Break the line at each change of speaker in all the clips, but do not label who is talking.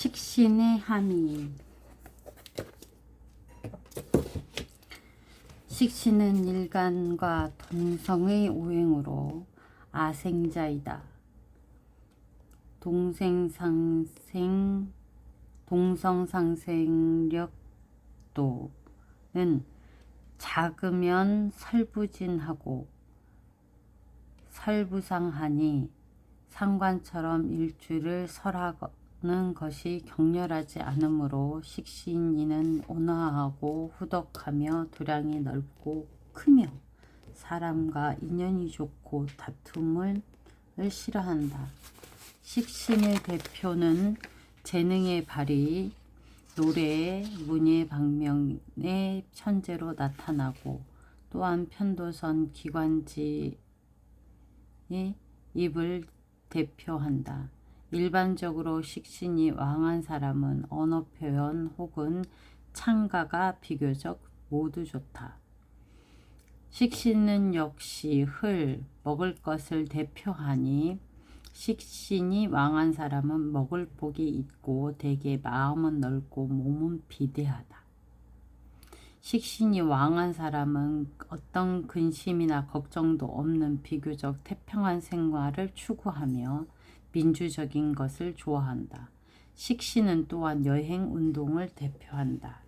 식신의 함의. 식신은 일간과 동성의 오행으로 아생자이다. 동성상생력도는 작으면 설부진하고 설부상하니 상관처럼 일주를 설하는 것이 격렬하지 않으므로 식신이는 온화하고 후덕하며 도량이 넓고 크며 사람과 인연이 좋고 다툼을 싫어한다. 식신의 대표는 재능의 발휘, 노래, 문예, 방명의 천재로 나타나고 또한 편도선, 기관지의 입을 대표한다. 일반적으로 식신이 왕한 사람은 언어 표현 혹은 창가가 비교적 모두 좋다. 식신은 역시 먹을 것을 대표하니 식신이 왕한 사람은 먹을 복이 있고 대개 마음은 넓고 몸은 비대하다. 식신이 왕한 사람은 어떤 근심이나 걱정도 없는 비교적 태평한 생활을 추구하며 민주적인 것을 좋아한다. 식신은 또한 여행, 운동을 대표한다.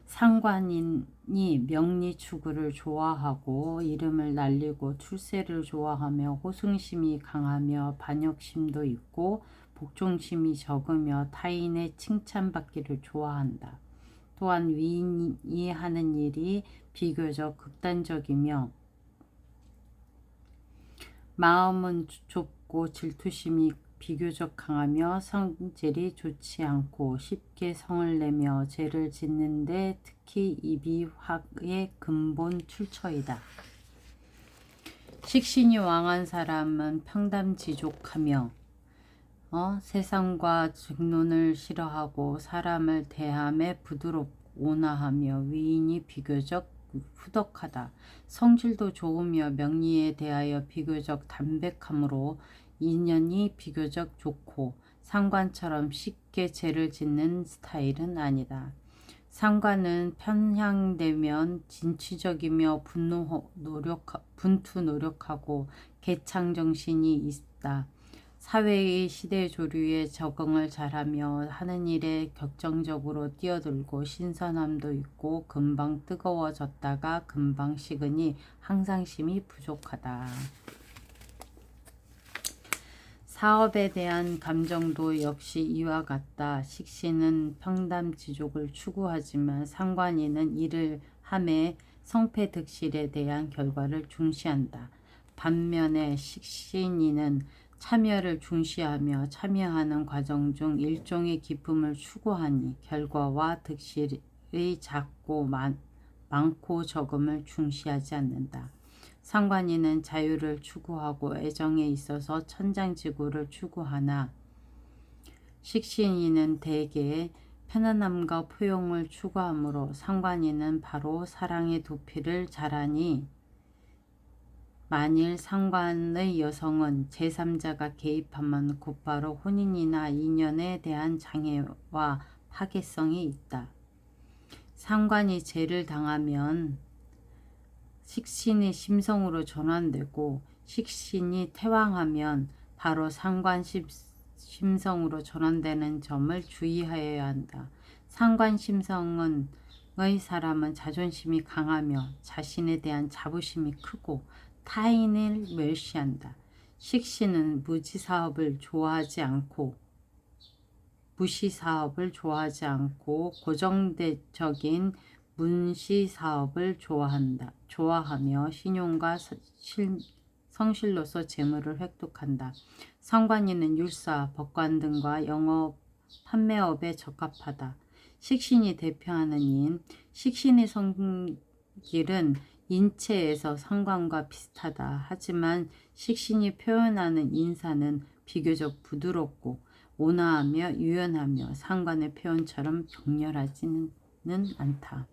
상관인이 명리 추구를 좋아하고 이름을 날리고 출세를 좋아하며 호승심이 강하며 반역심도 있고 복종심이 적으며 타인의 칭찬받기를 좋아한다. 또한 위인이 하는 일이 비교적 극단적이며 마음은 좁고 질투심이 비교적 강하며 성질이 좋지 않고 쉽게 성을 내며 죄를 짓는데 특히 입이 화의 근본 출처이다. 식신이 왕한 사람은 평담지족하며 세상과 직론을 싫어하고 사람을 대함에 부드럽고 온화하며 위인이 비교적 후덕하다. 성질도 좋으며 명리에 대하여 비교적 담백하므로 인연이 비교적 좋고 상관처럼 쉽게 죄를 짓는 스타일은 아니다. 상관은 편향되면 진취적이며 분투 노력하고 개창정신이 있다. 사회의 시대 조류에 적응을 잘하며 하는 일에 격정적으로 뛰어들고 신선함도 있고 금방 뜨거워졌다가 금방 식으니 항상심이 부족하다. 사업에 대한 감정도 역시 이와 같다. 식신은 평담지족을 추구하지만 상관인은 일을 함에 성패득실에 대한 결과를 중시한다. 반면에 식신인은 참여를 중시하며 참여하는 과정 중 일종의 기쁨을 추구하니 결과와 득실의 작고 많고 적음을 중시하지 않는다. 상관인은 자유를 추구하고 애정에 있어서 천장지구를 추구하나 식신인은 대개 편안함과 포용을 추구하므로 상관인은 바로 사랑의 도피를 잘하니 만일 상관의 여성은 제3자가 개입하면 곧바로 혼인이나 인연에 대한 장애와 파괴성이 있다. 상관이 죄를 당하면 식신이 심성으로 전환되고 식신이 퇴왕하면 바로 상관 심성으로 전환되는 점을 주의하여야 한다. 상관 심성의 사람은 자존심이 강하며 자신에 대한 자부심이 크고 타인을 멸시한다. 식신은 무시사업을 좋아하지 않고 고정적인 문시사업을 좋아하며 신용과 성실로서 재물을 획득한다. 상관인은 율사, 법관 등과 영업, 판매업에 적합하다. 식신이 대표하는 인, 식신의 성질은 인체에서 상관과 비슷하다. 하지만 식신이 표현하는 인사는 비교적 부드럽고 온화하며 유연하며 상관의 표현처럼 격렬하지는 않다.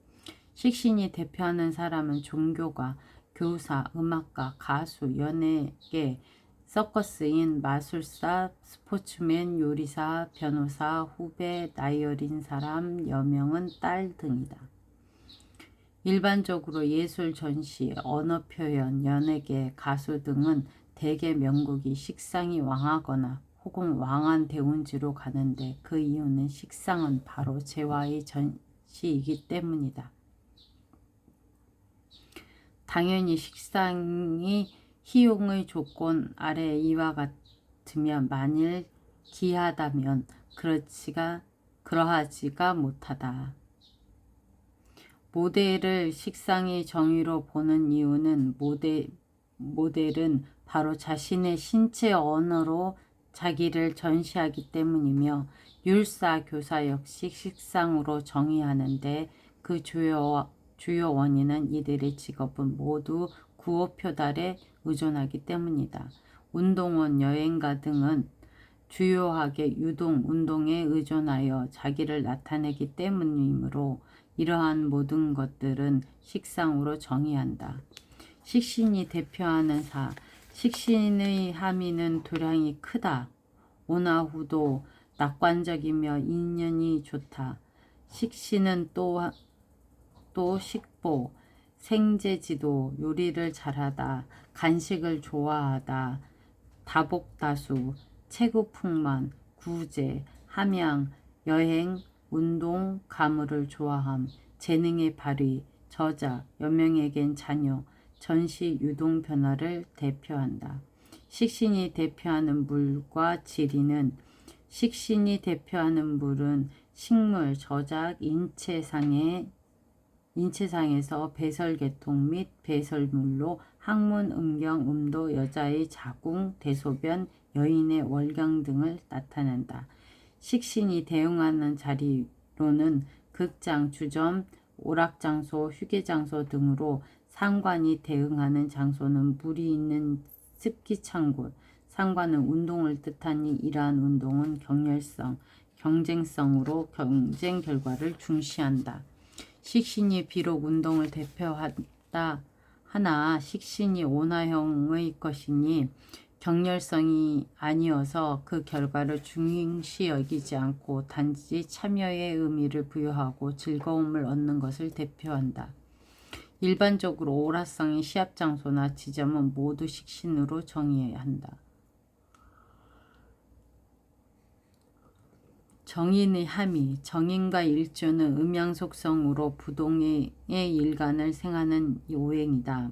식신이 대표하는 사람은 종교가, 교사, 음악가, 가수, 연예계, 서커스인, 마술사, 스포츠맨, 요리사, 변호사, 후배, 나이 어린 사람, 여명은 딸 등이다. 일반적으로 예술, 전시, 언어 표현, 연예계, 가수 등은 대개 명곡이 식상이 왕하거나 혹은 왕한 대운지로 가는데 그 이유는 식상은 바로 재화의 전시이기 때문이다. 당연히 식상이 희용의 조건 아래 이와 같으면 만일 기하다면 그러하지가 못하다. 모델을 식상의 정의로 보는 이유는 모델은 바로 자신의 신체 언어로 자기를 전시하기 때문이며 율사, 교사 역시 식상으로 정의하는데 그 주요 원인은 이들의 직업은 모두 구호 표달에 의존하기 때문이다. 운동원, 여행가 등은 주요하게 유동, 운동에 의존하여 자기를 나타내기 때문이므로 이러한 모든 것들은 식상으로 정의한다. 식신이 대표하는 사. 식신의 함의는 도량이 크다. 온화후도 낙관적이며 인연이 좋다. 식신은 또 식보, 생제지도, 요리를 잘하다, 간식을 좋아하다, 다복다수, 체구풍만, 구제, 함양, 여행, 운동, 가물을 좋아함, 재능의 발휘, 저자, 여명에겐 자녀, 전시, 유동 변화를 대표한다. 식신이 대표하는 물과 지리는 식신이 대표하는 물은 식물, 저작, 인체상에서 배설계통 및 배설물로 학문, 음경, 음도, 여자의 자궁, 대소변, 여인의 월경 등을 나타낸다. 식신이 대응하는 자리로는 극장, 주점, 오락장소, 휴게장소 등으로 상관이 대응하는 장소는 물이 있는 습기찬 곳, 상관은 운동을 뜻하니 이러한 운동은 격렬성, 경쟁성으로 경쟁 결과를 중시한다. 식신이 비록 운동을 대표하다 하나 식신이 온화형의 것이니 격렬성이 아니어서 그 결과를 중시 여기지 않고 단지 참여의 의미를 부여하고 즐거움을 얻는 것을 대표한다. 일반적으로 오라성의 시합장소나 지점은 모두 식신으로 정의해야 한다. 정인의 함의, 정인과 일조는 음양속성으로 부동의 일간을 생하는 오행이다.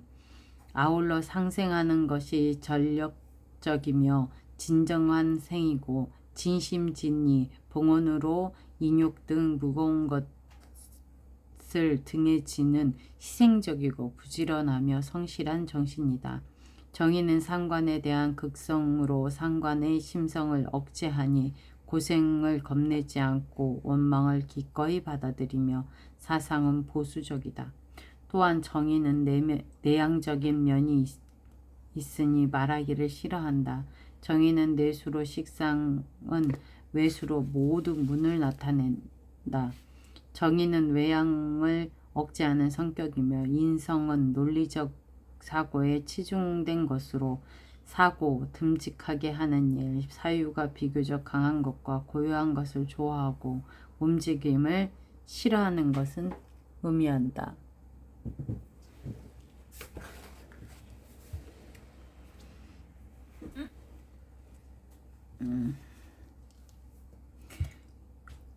아울러 상생하는 것이 전력적이며 진정한 생이고 진심진리, 봉헌으로 인욕 등 무거운 것을 등에 지는 희생적이고 부지런하며 성실한 정신이다. 정인은 상관에 대한 극성으로 상관의 심성을 억제하니 고생을 겁내지 않고 원망을 기꺼이 받아들이며 사상은 보수적이다. 또한 정인은 내향적인 면이 있으니 말하기를 싫어한다. 정인은 내수로 식상은 외수로 모두 문을 나타낸다. 정인은 외향을 억제하는 성격이며 인성은 논리적 사고에 치중된 것으로 사고, 듬직하게 하는 일, 사유가 비교적 강한 것과 고요한 것을 좋아하고 움직임을 싫어하는 것은 의미한다.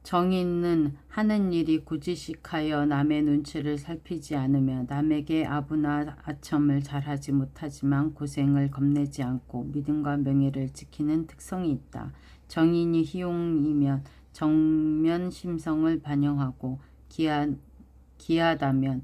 정인은 하는 일이 고지식하여 남의 눈치를 살피지 않으며 남에게 아부나 아첨을 잘하지 못하지만 고생을 겁내지 않고 믿음과 명예를 지키는 특성이 있다. 정인이 희용이면 정면 심성을 반영하고 기하다면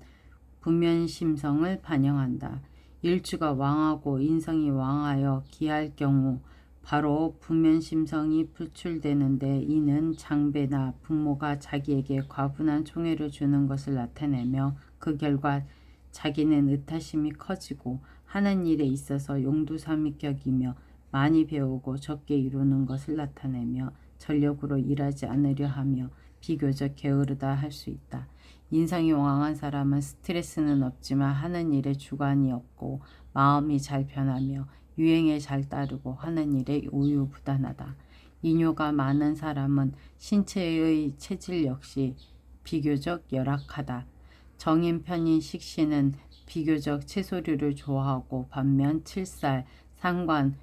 부면 심성을 반영한다. 일주가 왕하고 인성이 왕하여 기할 경우 바로 부면심성이 표출되는데 이는 장배나 부모가 자기에게 과분한 총애를 주는 것을 나타내며 그 결과 자기는 의타심이 커지고 하는 일에 있어서 용두사미격이며 많이 배우고 적게 이루는 것을 나타내며 전력으로 일하지 않으려 하며 비교적 게으르다 할 수 있다. 인성이 왕한 사람은 스트레스는 없지만 하는 일에 주관이 없고 마음이 잘 변하며 유행에 잘 따르고 하는 일에 우유부단하다. 이뇨가 많은 사람은 신체의 체질 역시 비교적 열악하다. 정인 편인 식신은 비교적 채소류를 좋아하고 반면 칠살, 상관은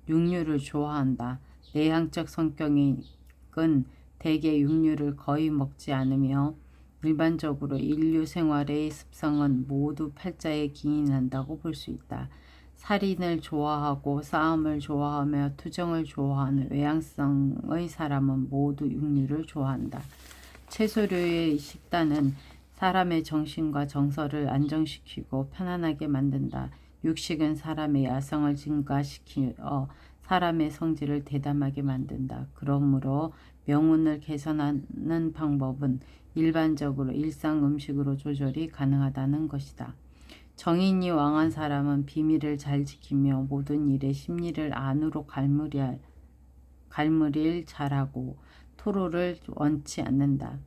육류를 좋아한다. 내향적 성격은 대개 육류를 거의 먹지 않으며 일반적으로 인류 생활의 습성은 모두 팔자에 기인한다고 볼 수 있다. 살인을 좋아하고 싸움을 좋아하며 투정을 좋아하는 외향성의 사람은 모두 육류를 좋아한다. 채소류의 식단은 사람의 정신과 정서를 안정시키고 편안하게 만든다. 육식은 사람의 야성을 증가시키어 사람의 성질을 대담하게 만든다. 그러므로 명운을 개선하는 방법은 일반적으로 일상 음식으로 조절이 가능하다는 것이다. 정인이 왕한 사람은 비밀을 잘 지키며 모든 일에 심리를 안으로 갈무릴 잘하고 토로를 원치 않는다.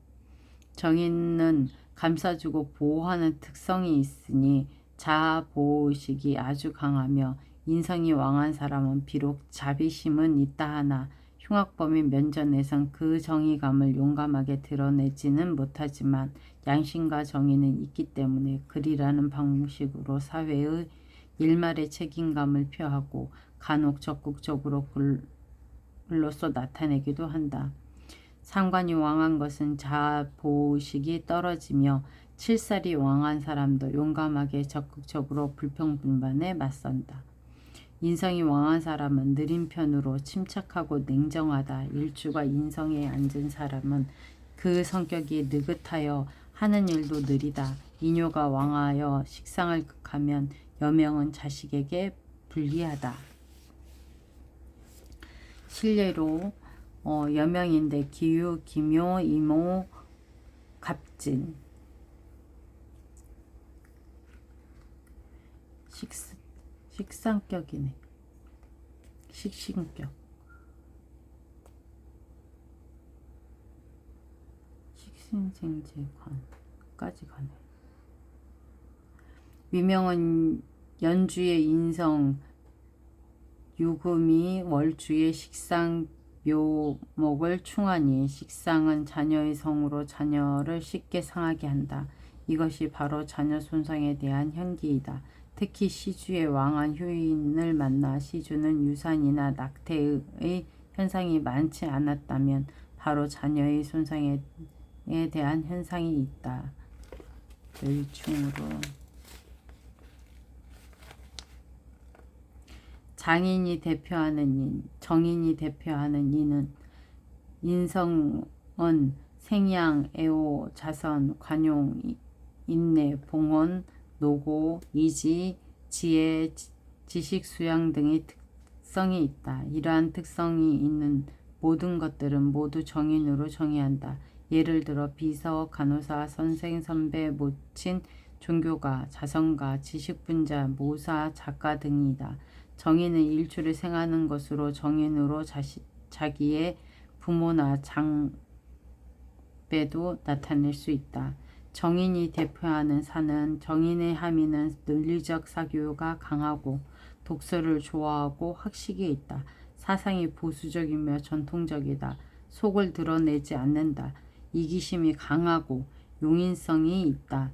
정인은 감싸주고 보호하는 특성이 있으니 자아 보호의식이 아주 강하며 인성이 왕한 사람은 비록 자비심은 있다 하나 흉악범인 면전에선 그 정의감을 용감하게 드러내지는 못하지만 양심과 정의는 있기 때문에 글이라는 방식으로 사회의 일말의 책임감을 표하고 간혹 적극적으로 글로써 나타내기도 한다. 상관이 왕한 것은 자아 보호의식이 떨어지며 칠살이 왕한 사람도 용감하게 적극적으로 불평불만에 맞선다. 인성이 왕한 사람은 느린 편으로 침착하고 냉정하다. 일주가 인성에 앉은 사람은 그 성격이 느긋하여 하는 일도 느리다. 이뇨가 왕하여 식상을 극하면 여명은 자식에게 불리하다. 실례로 여명인데 기유, 기묘, 이모, 갑진. 식상격이네. 식신격. 식신생재관까지 가네. 위명은 연주의 인성, 유금이 월주의 식상, 묘목을 충하니 식상은 자녀의 성으로 자녀를 쉽게 상하게 한다. 이것이 바로 자녀 손상에 대한 현기이다. 특히 시주의 왕한 효인을 만나 시주는 유산이나 낙태의 현상이 많지 않았다면 바로 자녀의 손상에 대한 현상이 있다. 멸충으로 장인이 대표하는 인, 정인이 대표하는 인은 인성은 생양, 애호, 자선, 관용, 인내, 봉헌, 노고, 이지, 지혜, 지식 수양 등의 특성이 있다. 이러한 특성이 있는 모든 것들은 모두 정인으로 정의한다. 예를 들어 비서, 간호사, 선생, 선배, 모친, 종교가, 자선가, 지식분자, 모사, 작가 등이다. 정인은 일주를 생하는 것으로 정인으로 자기의 부모나 장배도 나타낼 수 있다. 정인이 대표하는 산은 정인의 함의는 논리적 사교가 강하고 독서를 좋아하고 학식이 있다. 사상이 보수적이며 전통적이다. 속을 드러내지 않는다. 이기심이 강하고 용인성이 있다.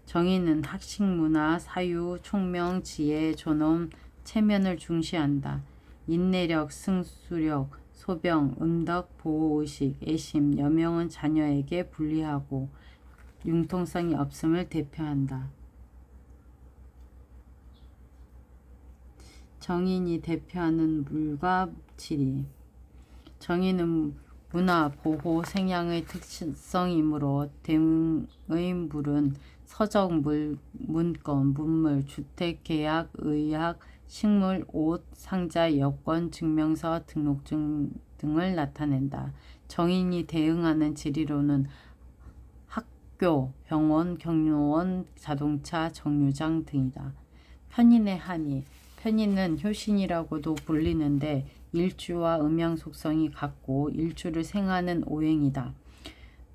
정인은 학식, 문화, 사유, 총명, 지혜, 존엄, 체면을 중시한다. 인내력, 승수력, 소병, 음덕, 보호의식, 애심, 여명은 자녀에게 불리하고 융통성이 없음을 대표한다. 정인이 대표하는 물과 지리. 정인은 문화, 보호, 생양의 특성이므로 대응의 물은 서적, 문건, 문물, 주택, 계약, 의약, 식물, 옷, 상자, 여권, 증명서, 등록증 등을 나타낸다. 정인이 대응하는 지리로는 학교, 병원, 경로원, 자동차, 정류장 등이다. 편인의 한이. 편인은 효신이라고도 불리는데 일주와 음양 속성이 같고 일주를 생하는 오행이다.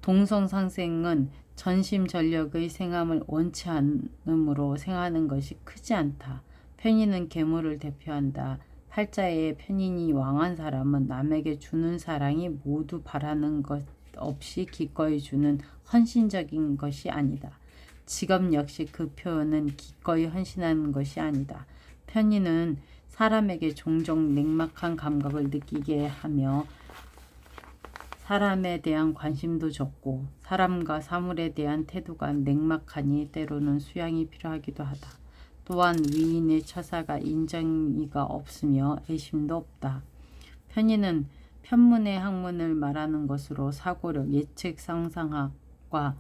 동성상생은 전심전력의 생함을 원치 않으므로 생하는 것이 크지 않다. 편인은 계물을 대표한다. 팔자에 편인이 왕한 사람은 남에게 주는 사랑이 모두 바라는 것 없이 기꺼이 주는 헌신적인 것이 아니다. 직업 역시 그 표현은 기꺼이 헌신하는 것이 아니다. 편인은 사람에게 종종 냉막한 감각을 느끼게 하며 사람에 대한 관심도 적고 사람과 사물에 대한 태도가 냉막하니 때로는 수양이 필요하기도 하다. 또한 위인의 처사가 인정이가 없으며 애심도 없다. 편인은 편문의 학문을 말하는 것으로 사고력, 예측, 상상학과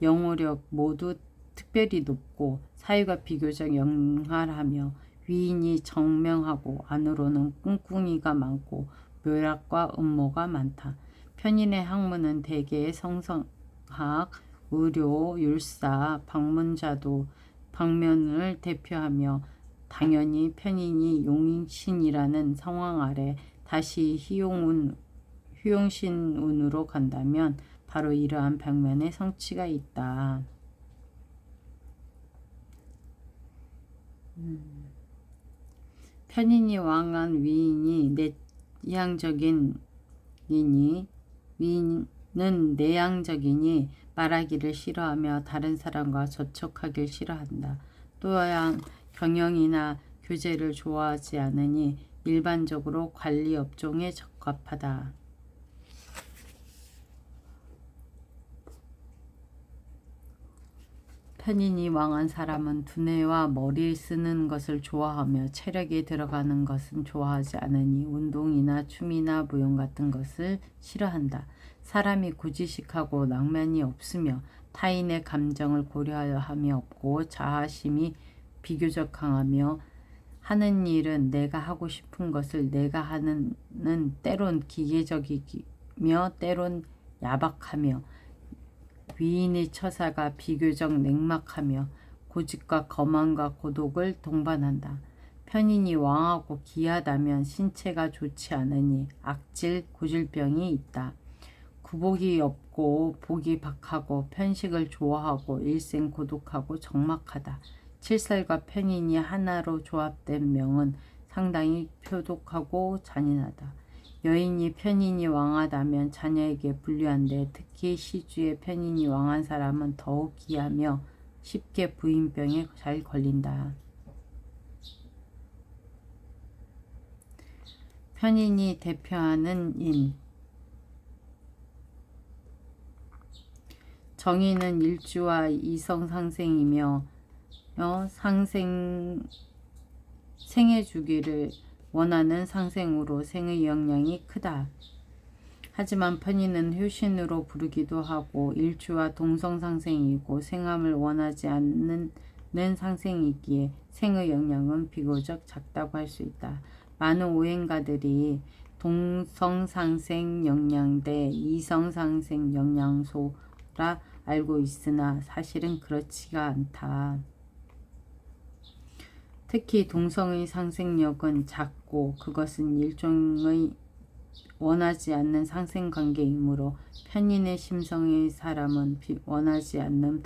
영어력 모두 특별히 높고 사유가 비교적 영할하며 위인이 정명하고 안으로는 꿍꿍이가 많고 묘락과 음모가 많다. 편인의 학문은 대개 성성학, 의료, 율사, 방문자도 방면을 대표하며 당연히 편인이 용신이라는 상황 아래 다시 휴용신운으로 간다면 바로 이러한 방면에 성취가 있다. 편인이 왕한 위인이 위인은 내향적이니 말하기를 싫어하며 다른 사람과 접촉하길 싫어한다. 또한 경영이나 교제를 좋아하지 않으니 일반적으로 관리 업종에 적합하다. 편인이 왕한 사람은 두뇌와 머리 쓰는 것을 좋아하며 체력이 들어가는 것은 좋아하지 않으니 운동이나 춤이나 무용 같은 것을 싫어한다. 사람이 고지식하고 낭만이 없으며 타인의 감정을 고려함이 없고 자아심이 비교적 강하며 하는 일은 내가 하고 싶은 것을 내가 하는 때론 기계적이며 때론 야박하며 위인의 처사가 비교적 냉막하며 고집과 거만과 고독을 동반한다. 편인이 왕하고 기하다면 신체가 좋지 않으니 악질, 고질병이 있다. 구복이 없고 복이 박하고 편식을 좋아하고 일생 고독하고 적막하다. 칠살과 편인이 하나로 조합된 명은 상당히 표독하고 잔인하다. 여인이 편인이 왕하다면 자녀에게 불리한데 특히 시주에 편인이 왕한 사람은 더욱 기하며 쉽게 부인병에 잘 걸린다. 편인이 대표하는 인. 정인은 일주와 이성상생이며 생의 주기를 원하는 상생으로 생의 영향이 크다. 하지만 편인은 효신으로 부르기도 하고 일주와 동성상생이고 생함을 원하지 않는 상생이기에 생의 영향은 비교적 작다고 할 수 있다. 많은 오행가들이 동성상생 영양대 이성상생 영양소라 알고 있으나 사실은 그렇지가 않다. 특히 동성의 상생력은 작고 그것은 일종의 원하지 않는 상생관계이므로 편인의 심성의 사람은 원하지 않는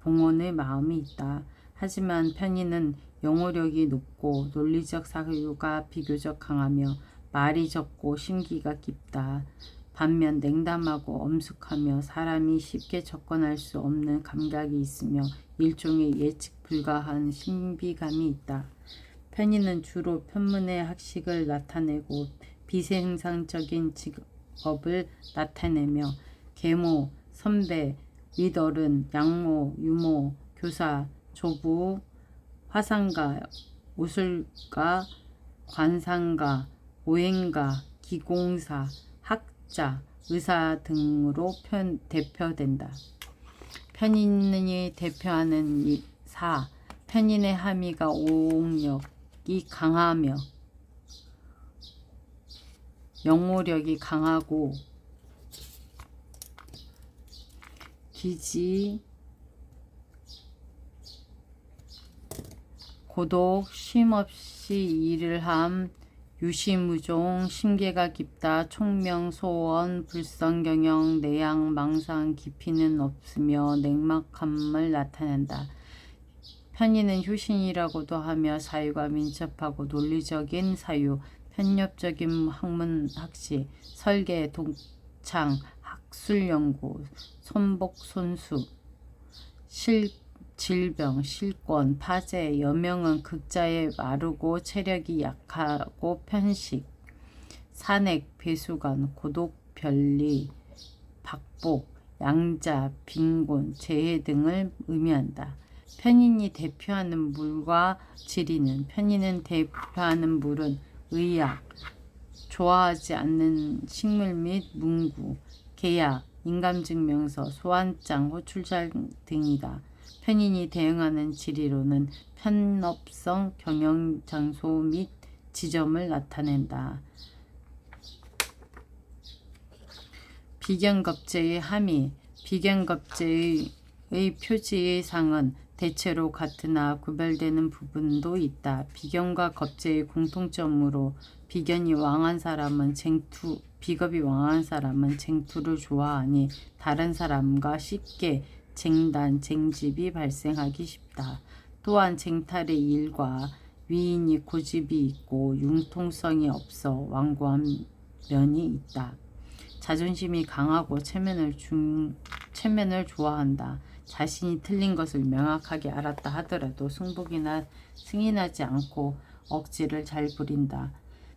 봉헌의 마음이 있다. 하지만 편인은 영호력이 높고 논리적 사유가 비교적 강하며 말이 적고 심기가 깊다. 반면 냉담하고 엄숙하며 사람이 쉽게 접근할 수 없는 감각이 있으며 일종의 예측 불가한 신비감이 있다. 편인은 주로 편문의 학식을 나타내고 비생산적인 직업을 나타내며 계모, 선배, 윗어른, 양모, 유모, 교사, 조부, 화상가, 우술가, 관상가, 오행가, 기공사, 학자, 의사 등으로 대표된다. 편인이 대표하는 사, 편인의 함의가 오옥력이 강하며 영호력이 강하고 기지, 고독, 쉼없이 일을 함, 유시무종, 심계가 깊다, 총명, 소원, 불성경영, 내양, 망상, 깊이는 없으며 냉막함을 나타낸다. 편의는 효신이라고도 하며 사유가 민첩하고 논리적인 사유, 편협적인 학문학시, 설계, 독창, 학술연구, 손복, 손수, 질병, 실권, 파제, 여명은 극자에 마르고 체력이 약하고 편식, 산액, 배수관, 고독, 변리, 박복, 양자, 빈곤, 재해 등을 의미한다. 편인이 대표하는 물과 지리는 편인은 대표하는 물은 의약, 좋아하지 않는 식물 및 문구, 계약, 인감증명서, 소환장, 호출장 등이다. 편인이 대응하는 지리로는 편업성, 경영장소 및 지점을 나타낸다. 비견겁제의 함의, 비견겁제의 표지의 상은 대체로 같으나 구별되는 부분도 있다. 비견과 겁제의 공통점으로 비견이 왕한 사람은 비겁이 왕한 사람은 쟁투를 좋아하니 다른 사람과 쉽게 쟁단, 쟁집이 발생하기 쉽다. 또한 쟁탈의 일과 위인이 고집이 있고 융통성이 없어 완고한 면이 있다. 자존심이 강하고 체면을 좋아한다. 자신이 틀린 것을 명확하게 알았다 하더라도 승복이나 승인하지 않고 억지를 잘 부린다.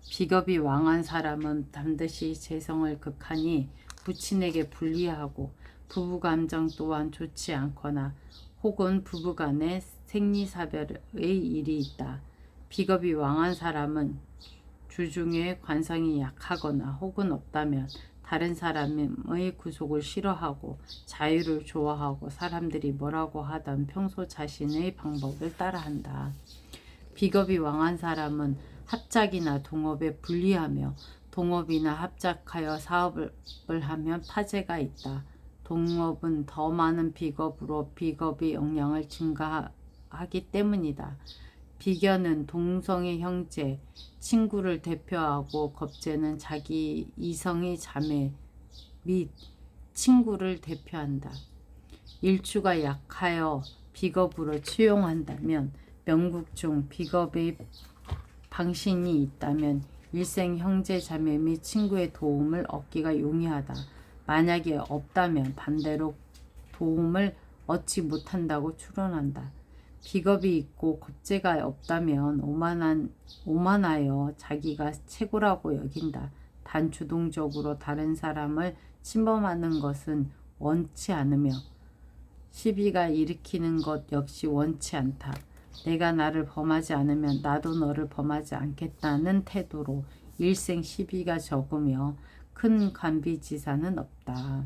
비겁이 왕한 사람은 반드시 재성을 극하니 부친에게 불리하고 부부감정 또한 좋지 않거나 혹은 부부간에 생리사별의 일이 있다. 비겁이 왕한 사람은 주중에 관성이 약하거나 혹은 없다면 다른 사람의 구속을 싫어하고 자유를 좋아하고 사람들이 뭐라고 하던 평소 자신의 방법을 따라한다. 비겁이 왕한 사람은 합작이나 동업에 불리하며 동업이나 합작하여 사업을 하면 파재가 있다. 동업은 더 많은 비겁으로 비겁의 역량을 증가하기 때문이다. 비견은 동성의 형제, 친구를 대표하고 겁제는 자기 이성의 자매 및 친구를 대표한다. 일주가 약하여 비겁으로 취용한다면 명국 중 비겁의 방신이 있다면 일생 형제 자매 및 친구의 도움을 얻기가 용이하다. 만약에 없다면 반대로 도움을 얻지 못한다고 추론한다. 비겁이 있고 겁제가 없다면 오만하여 자기가 최고라고 여긴다. 단 주동적으로 다른 사람을 침범하는 것은 원치 않으며 시비가 일으키는 것 역시 원치 않다. 내가 나를 범하지 않으면 나도 너를 범하지 않겠다는 태도로 일생 시비가 적으며 큰 관비지사는 없다.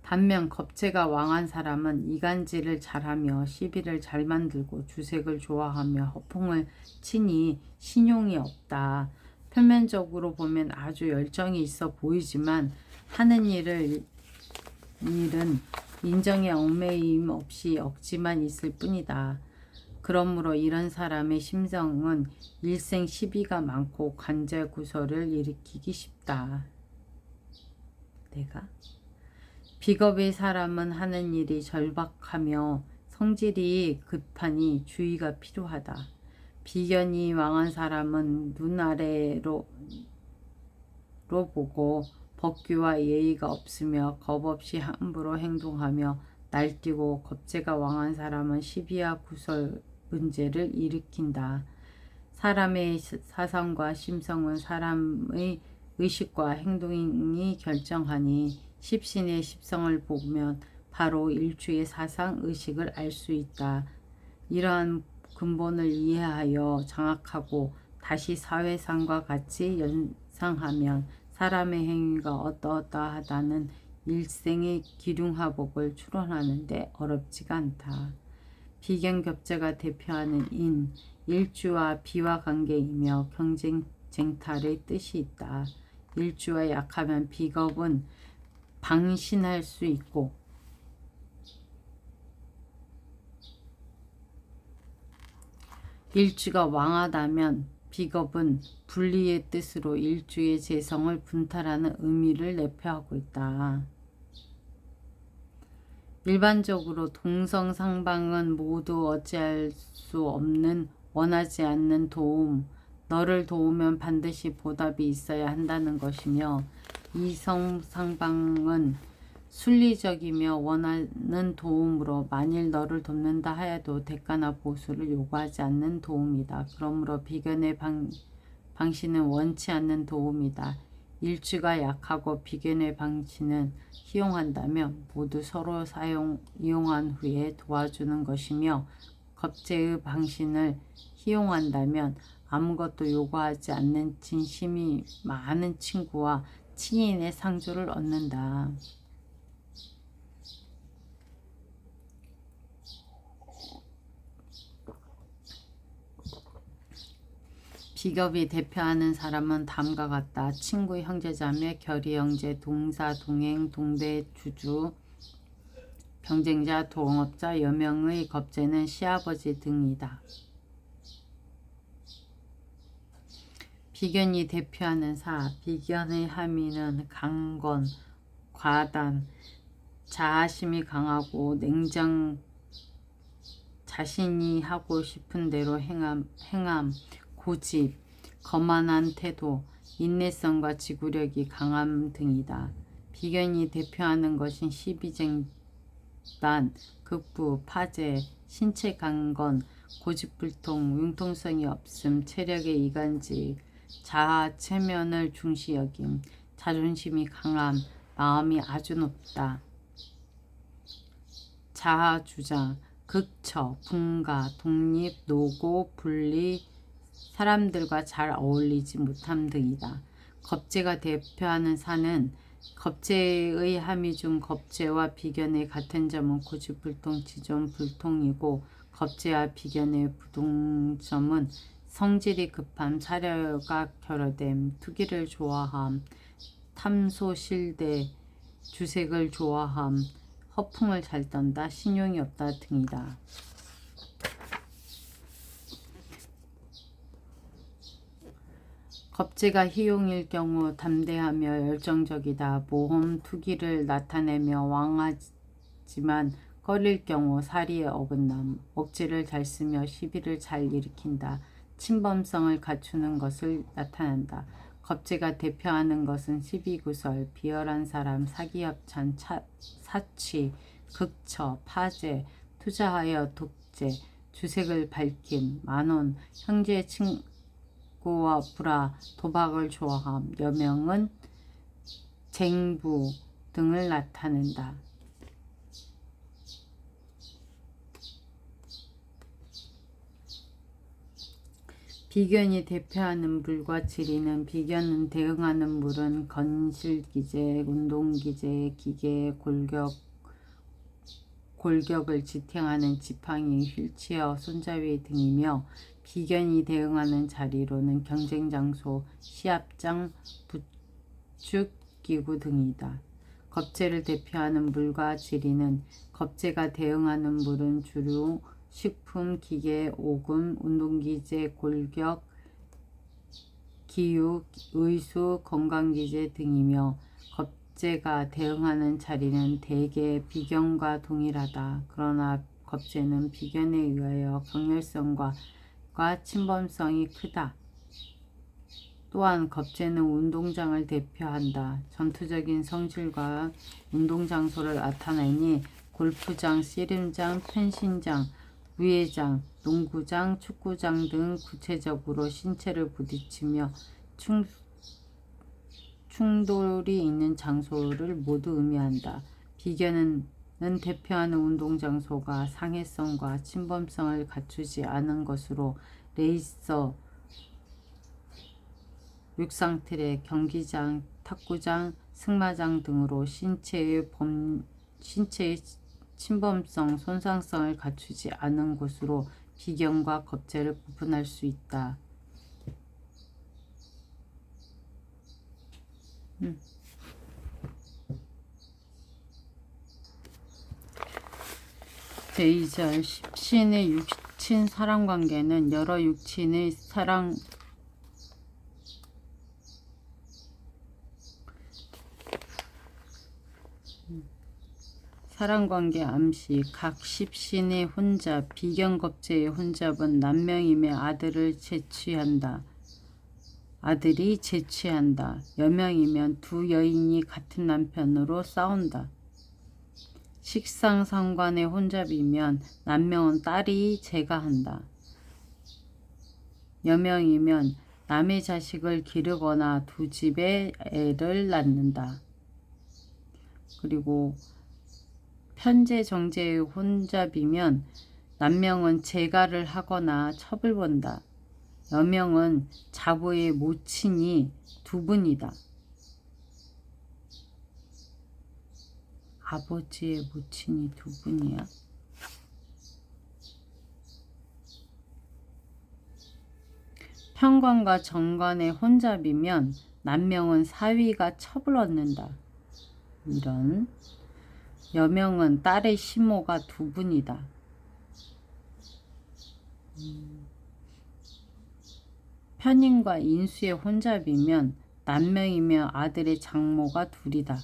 반면 겁제가 왕한 사람은 이간질을 잘하며 시비를 잘 만들고 주색을 좋아하며 허풍을 치니 신용이 없다. 표면적으로 보면 아주 열정이 있어 보이지만 하는 일은 인정에 얽매임 없이 억지만 있을 뿐이다. 그러므로 이런 사람의 심성은 일생 시비가 많고 관제구설을 일으키기 쉽다. 비겁의 사람은 하는 일이 절박하며 성질이 급하니 주의가 필요하다. 비견이 왕한 사람은 눈 아래로 보고 법규와 예의가 없으며 겁없이 함부로 행동하며 날뛰고 겁제가 왕한 사람은 시비와 구설 문제를 일으킨다. 사람의 사상과 심성은 사람의 의식과 행동이 결정하니 십신의 십성을 보면 바로 일주의 사상, 의식을 알 수 있다. 이러한 근본을 이해하여 장악하고 다시 사회상과 같이 연상하면 사람의 행위가 어떠어떠하다는 일생의 기륭화복을 추론하는데 어렵지가 않다. 비견겹제가 대표하는 인, 일주와 비와 관계이며 경쟁, 쟁탈의 뜻이 있다. 일주가 약하면 비겁은 방신할 수 있고 일주가 왕하다면 비겁은 분리의 뜻으로 일주의 재성을 분탈하는 의미를 내포하고 있다. 일반적으로 동성상방은 모두 어찌할 수 없는 원하지 않는 도움, 너를 도우면 반드시 보답이 있어야 한다는 것이며, 이성상방은 순리적이며 원하는 도움으로 만일 너를 돕는다 하여도 대가나 보수를 요구하지 않는 도움이다. 그러므로 비견의 방신은 원치 않는 도움이다. 일주가 약하고 비견의 방신은 희용한다면 모두 서로 이용한 후에 도와주는 것이며, 겁재의 방신을 희용한다면 아무것도 요구하지 않는 진심이 많은 친구와 친인의 상조를 얻는다. 비겁이 대표하는 사람은 다음과 같다. 친구, 형제자매, 결의, 형제, 동사, 동행, 동배, 주주, 경쟁자, 동업자, 여명의 겁재는 시아버지 등이다. 비견이 대표하는 사, 비견의 함의는 강건, 과단, 자아심이 강하고 자신이 하고 싶은 대로 행함, 고집, 거만한 태도, 인내성과 지구력이 강함 등이다. 비견이 대표하는 것은 시비쟁단, 극부, 파제, 신체 강건, 고집불통, 융통성이 없음, 체력의 이간질, 자아 체면을 중시 여김, 자존심이 강함, 마음이 아주 높다. 자아 주장, 극처, 분가, 독립, 노고, 분리, 사람들과 잘 어울리지 못함 등이다. 겁재가 대표하는 사는 겁재의 함의 중 겁재와 비견의 같은 점은 고집불통, 지존불통이고, 겁재와 비견의 부동점은 성질이 급함, 사려가 결여됨, 투기를 좋아함, 탐소실대, 주색을 좋아함, 허풍을 잘 떤다, 신용이 없다 등이다. 겁재가 희용일 경우 담대하며 열정적이다. 모험, 투기를 나타내며 왕하지만 꺼릴 경우 사리에 어긋남, 억지를 잘 쓰며 시비를 잘 일으킨다. 친범성을 갖추는 것을 나타낸다. 겁재가 대표하는 것은 시비구설, 비열한 사람, 사기협찬, 사취, 극처, 파제, 투자하여 독재, 주색을 밝힘, 만원, 형제 친구와 불화, 도박을 좋아함, 여명은 쟁부 등을 나타낸다. 비견이 대표하는 물과 지리는, 비견은 대응하는 물은 건실기제, 운동기제, 기계, 골격을 지탱하는 지팡이, 휠체어, 손잡이 등이며, 비견이 대응하는 자리로는 경쟁장소, 시합장, 부축기구 등이다. 겁재를 대표하는 물과 지리는, 겁재가 대응하는 물은 주류, 식품, 기계, 오금, 운동기제, 골격, 기육, 의수, 건강기제 등이며, 겁재가 대응하는 자리는 대개 비견과 동일하다. 그러나 겁재는 비견에 의하여 격렬성과 침범성이 크다. 또한 겁재는 운동장을 대표한다. 전투적인 성질과 운동장소를 나타내니 골프장, 씨름장, 펜싱장, 우회장, 농구장, 축구장 등 구체적으로 신체를 부딪히며 충돌이 있는 장소를 모두 의미한다. 비견은 대표하는 운동장소가 상해성과 침범성을 갖추지 않은 것으로 레이서, 육상트랙, 경기장, 탁구장, 승마장 등으로 신체의 침범성, 손상성을 갖추지 않은 곳으로 비견과 겁재를 구분할 수 있다. 제2절 십신의 육친 사랑관계는 여러 육친의 사랑관계 암시 각 십신의 혼잡 비견겁제의 혼잡은 남명임의 아들이 제취한다. 여명이면 두 여인이 같은 남편으로 싸운다. 식상상관의 혼잡이면 남명은 딸이 제가한다. 여명이면 남의 자식을 기르거나 두 집에 애를 낳는다. 그리고 편재 정제의 혼잡이면 남명은 재가를 하거나 첩을 본다. 여명은 자부의 모친이 두 분이다. 아버지의 모친이 두 분이야? 편관과 정관의 혼잡이면 남명은 사위가 첩을 얻는다. 이런. 여명은 딸의 시모가 두 분이다. 편인과 인수의 혼잡이면 남명이며 아들의 장모가 둘이다.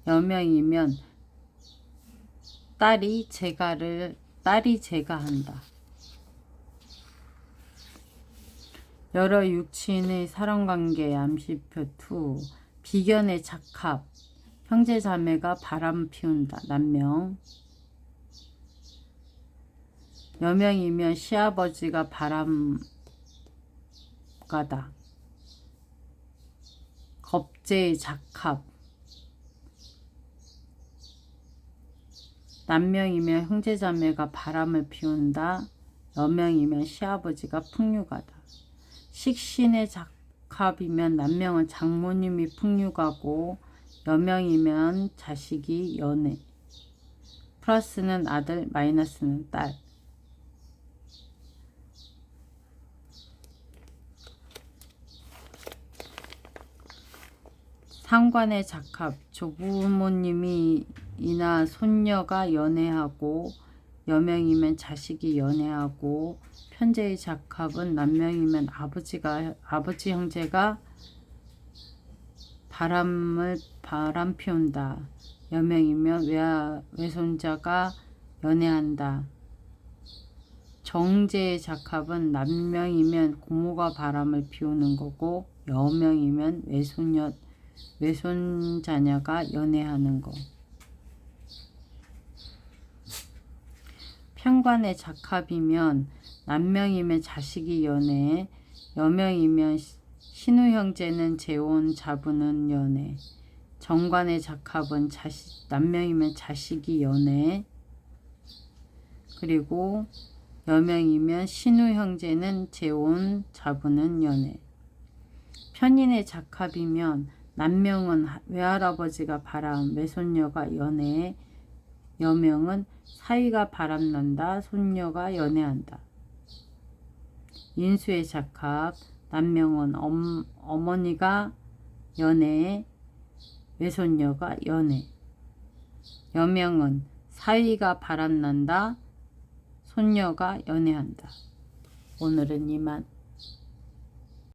여명이면 딸이 제가한다. 여러 육친의 사랑관계 암시표 2 비견의 작합 형제자매가 바람 피운다. 남명. 여명이면 시아버지가 바람가다. 겁제의 작합 남명이면 형제자매가 바람을 피운다. 여명이면 시아버지가 풍류가다. 식신의 작합이면 남명은 장모님이 풍류가고 여명이면 자식이 연애. 플러스는 아들, 마이너스는 딸. 상관의 작합 조부모님이나 손녀가 연애하고 여명이면 자식이 연애하고 편재의 작합은 남명이면 아버지 형제가 바람 피운다. 여명이면 외손자가 연애한다. 정제의 작합은 남명이면 고모가 바람을 피우는 거고 여명이면 외손자녀가 연애하는 거. 편관의 작합이면 남명이면 자식이 연애, 여명이면 신우 형제는 재혼 자부는 연애. 정관의 작합은 남명이면 자식이 연애, 그리고 여명이면 신우 형제는 재혼 자부는 연애. 편인의 작합이면 남명은 외할아버지가 바람, 외손녀가 연애, 여명은 사위가 바람난다, 손녀가 연애한다. 인수의 작합, 남명은 어머니가 연애, 외손녀가 연애. 여명은 사위가 바람난다, 손녀가 연애한다. 오늘은 이만.